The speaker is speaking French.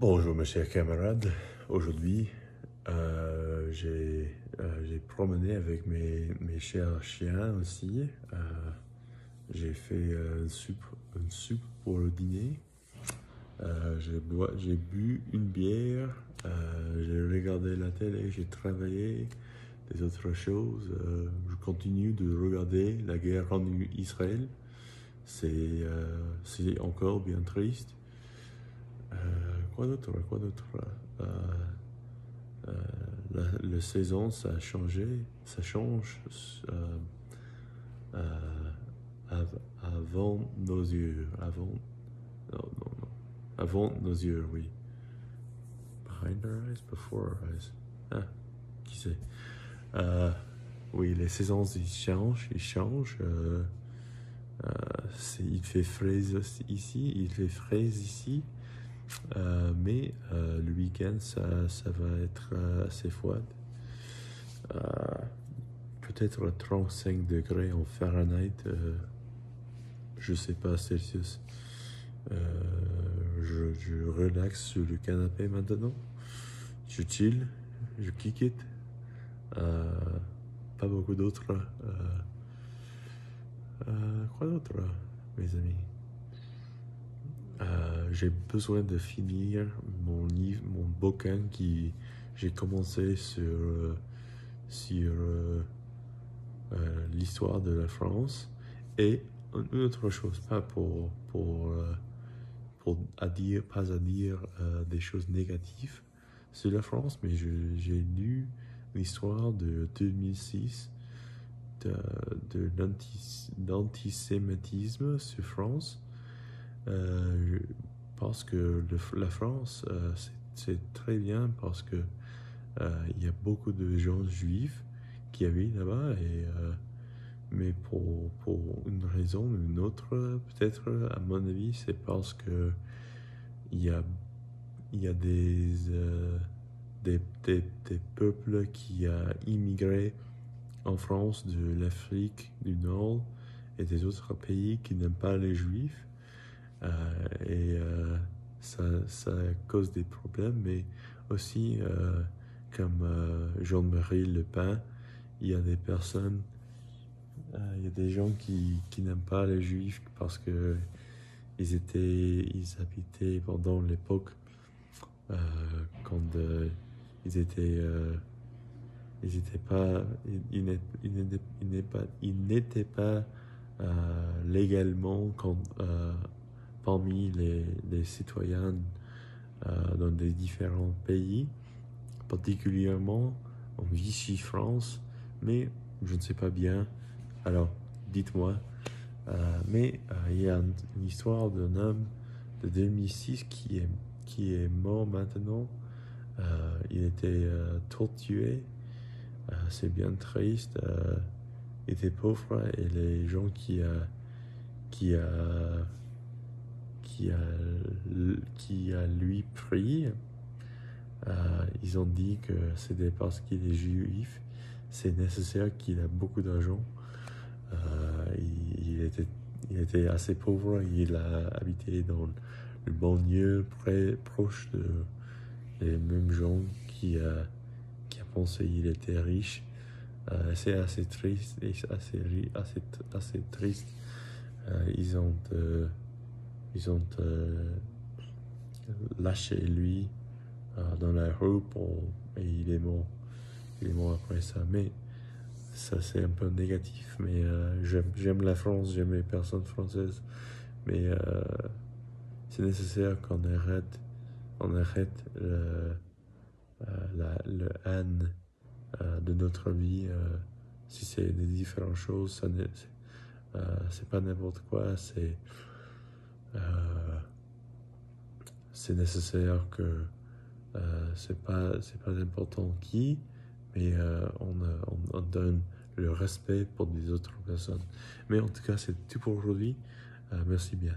Bonjour mes chers camarades, aujourd'hui j'ai promené avec mes chers chiens aussi. J'ai fait une soupe pour le dîner. J'ai bu une bière, j'ai regardé la télé, j'ai travaillé des autres choses. Je continue de regarder la guerre en Israël. C'est encore bien triste. Quoi d'autre? Euh, euh, la saison, ça a changé, ça change euh, avant nos yeux. Avant nos yeux, oui. Behind our eyes, before our eyes. Ah, qui sait? Euh, oui, les saisons, ils changent. Il fait frais ici, il fait frais ici. Mais le week-end, ça va être assez froid. Euh, Peut-être 35 degrés en Fahrenheit, je sais pas, Celsius. Je relaxe sur le canapé maintenant. Je chill, je kick it. Pas beaucoup d'autres. Quoi d'autre, mes amis? J'ai besoin de finir mon livre, mon bouquin qui j'ai commencé sur l'histoire de la France. Et une autre chose, pas pas à dire des choses négatives sur la France, mais j'ai lu l'histoire de 2006 de l'antisémitisme sur France. Parce que la France, c'est très bien parce que il y a beaucoup de gens juifs qui habitent là-bas mais pour une raison ou une autre, peut-être à mon avis, c'est parce que il y a, il y a des peuples qui ont immigré en France de l'Afrique du Nord et des autres pays qui n'aiment pas les juifs. Ça cause des problèmes, mais aussi, comme Jean-Marie Le Pen, il y a des personnes, il y a des gens qui n'aiment pas les juifs parce que ils habitaient pendant l'époque quand ils étaient pas, ils n'étaient pas légalement parmi les citoyens dans des différents pays, particulièrement en Vichy France, mais je ne sais pas bien. Alors, dites-moi. Mais il y a une histoire d'un homme de 2006 qui est mort maintenant. Il était torturé. C'est bien triste. Il était pauvre et les gens qui a, qui a lui pris, ils ont dit que c'était parce qu'il est juif. C'est nécessaire qu'il a beaucoup d'argent. Il était assez pauvre. Il a habité dans le banlieue proche de les mêmes gens qui a pensé qu'il était riche. C'est assez triste et assez triste. Ils ont lâché lui dans la rue et il est mort. Il est mort après ça. Mais ça, c'est un peu négatif. Mais j'aime la France, j'aime les personnes françaises. Mais c'est nécessaire on arrête le haine de notre vie. Si c'est des différentes choses, c'est pas n'importe quoi. C'est nécessaire que c'est pas important qui, mais on donne le respect pour des autres personnes. Mais en tout cas, c'est tout pour aujourd'hui. Merci bien.